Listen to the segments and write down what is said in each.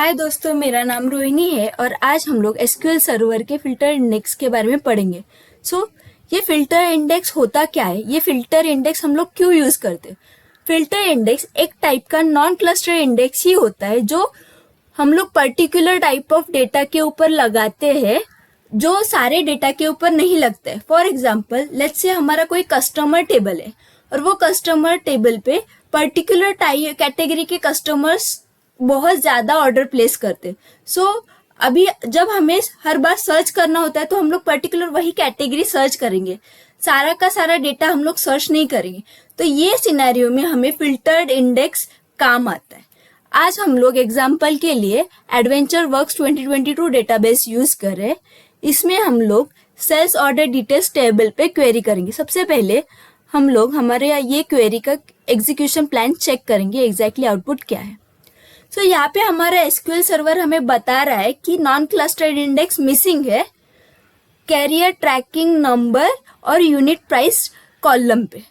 हाय दोस्तों, मेरा नाम रोहिणी है और आज हम लोग एसक्यूएल सर्वर के फिल्टर इंडेक्स के बारे में पढ़ेंगे। ये फिल्टर इंडेक्स होता क्या है, ये फिल्टर इंडेक्स हम लोग क्यों यूज करते हैं। फिल्टर इंडेक्स एक टाइप का नॉन क्लस्टर इंडेक्स ही होता है जो हम लोग पर्टिकुलर टाइप ऑफ डेटा के ऊपर लगाते हैं जो सारे डेटा के ऊपर नहीं लगता है। फॉर एग्जाम्पल, लेट्स से हमारा कोई कस्टमर टेबल है और वो कस्टमर टेबल पे पर्टिकुलर कैटेगरी के कस्टमर्स बहुत ज्यादा ऑर्डर प्लेस करते। अभी जब हमें हर बार सर्च करना होता है तो हम लोग पर्टिकुलर वही कैटेगरी सर्च करेंगे, सारा का सारा डेटा हम लोग सर्च नहीं करेंगे। तो ये सिनेरियो में हमें फिल्टर्ड इंडेक्स काम आता है। आज हम लोग एग्जाम्पल के लिए एडवेंचर वर्क्स 2022 डेटाबेस यूज कर रहे हैं। इसमें हम लोग सेल्स ऑर्डर डिटेल्स टेबल पे क्वेरी करेंगे। सबसे पहले हम लोग हमारे ये क्वेरी का एग्जीक्यूशन प्लान चेक करेंगे, एग्जैक्टली आउटपुट क्या है। यहाँ पे हमारा एसक्यूएल सर्वर हमें बता रहा है कि नॉन क्लस्टर्ड इंडेक्स मिसिंग है कैरियर ट्रैकिंग नंबर और यूनिट प्राइस कॉलम पे।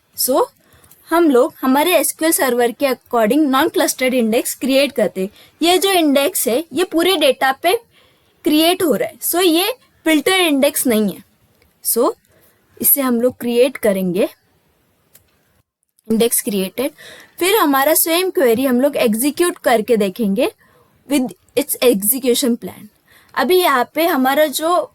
हम लोग हमारे एसक्यूएल सर्वर के according non clustered index create करते हैं। ये जो इंडेक्स है ये पूरे डेटा पे क्रिएट हो रहा है। ये फिल्टर इंडेक्स नहीं है। इसे हम लोग क्रिएट करेंगे, इंडेक्स क्रिएटेड। फिर हमारा सेम क्वेरी हम लोग एग्जीक्यूट करके देखेंगे विद इट्स एग्जीक्यूशन प्लान। अभी यहाँ पे हमारा जो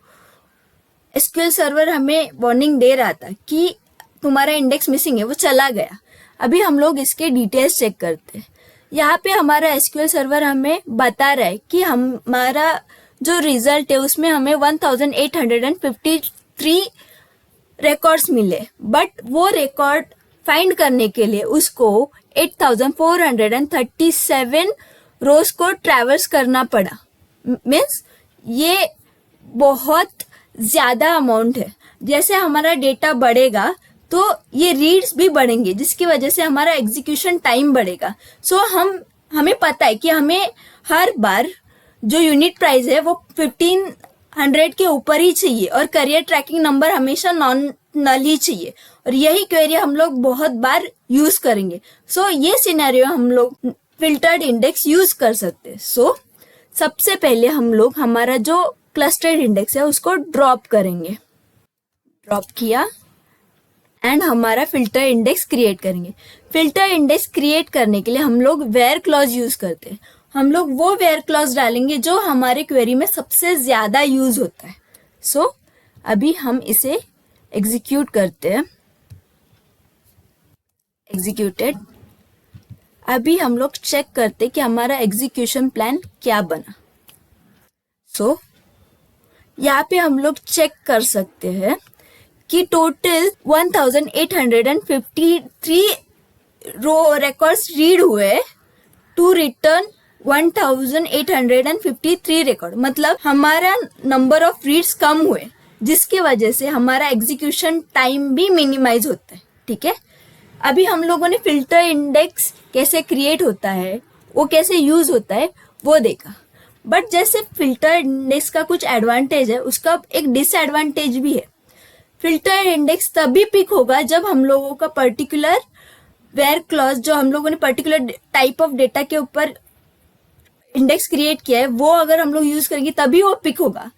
एसक्यूएल सर्वर हमें वार्निंग दे रहा था कि तुम्हारा इंडेक्स मिसिंग है, वो चला गया। अभी हम लोग इसके डिटेल्स चेक करते हैं। यहाँ पे हमारा एसक्यूएल सर्वर हमें बता रहा है कि हमारा जो रिजल्ट है उसमें हमें 1853 रिकॉर्ड्स मिले, बट वो रिकॉर्ड फाइंड करने के लिए उसको 8437 रोज को ट्रैवर्स करना पड़ा। मीन्स ये बहुत ज्यादा अमाउंट है। जैसे हमारा डेटा बढ़ेगा तो ये रीड्स भी बढ़ेंगे, जिसकी वजह से हमारा एग्जीक्यूशन टाइम बढ़ेगा। हमें पता है कि हमें हर बार जो यूनिट प्राइस है वो 1500 के ऊपर ही चाहिए और करियर ट्रैकिंग नंबर हमेशा नल ही चाहिए, और यही क्वेरी हम लोग बहुत बार यूज करेंगे। ये सिनेरियो हम लोग फिल्टर्ड इंडेक्स यूज कर सकते हैं। सबसे पहले हम लोग हमारा जो क्लस्टर्ड इंडेक्स है उसको ड्रॉप करेंगे। ड्रॉप किया एंड हमारा फिल्टर इंडेक्स क्रिएट करेंगे। फिल्टर इंडेक्स क्रिएट करने के लिए हम लोग वेयर क्लॉज यूज करते हैं। हम लोग वो वेयर क्लॉज डालेंगे जो हमारे क्वेरी में सबसे ज्यादा यूज होता है। अभी हम इसे एग्जीक्यूट करते हैं, एग्जीक्यूटेड। अभी हम लोग चेक करते कि हमारा एग्जीक्यूशन प्लान क्या बना। यहाँ पे हम लोग चेक कर सकते हैं कि टोटल 1853 रिकॉर्ड्स रीड हुए टू रिटर्न 1853 रिकॉर्ड। मतलब हमारा नंबर ऑफ रीड्स कम हुए, जिसकी वजह से हमारा एग्जीक्यूशन टाइम भी मिनिमाइज होता है। ठीक है, अभी हम लोगों ने फिल्टर इंडेक्स कैसे क्रिएट होता है, वो कैसे यूज होता है वो देखा। बट जैसे फिल्टर इंडेक्स का कुछ एडवांटेज है, उसका एक डिसएडवांटेज भी है। फिल्टर इंडेक्स तभी पिक होगा जब हम लोगों का पर्टिकुलर वेयर क्लॉज, जो हम लोगों ने पर्टिकुलर टाइप ऑफ डेटा के ऊपर इंडेक्स क्रिएट किया है, वो अगर हम लोग यूज करेंगे तभी वो पिक होगा।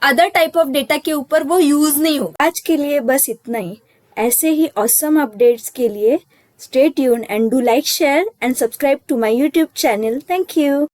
अदर टाइप ऑफ डेटा के ऊपर वो यूज नहीं होगा। आज के लिए बस इतना ही। ऐसे ही ऑसम अपडेट्स के लिए stay tuned and do like, share and subscribe to my YouTube channel. Thank you.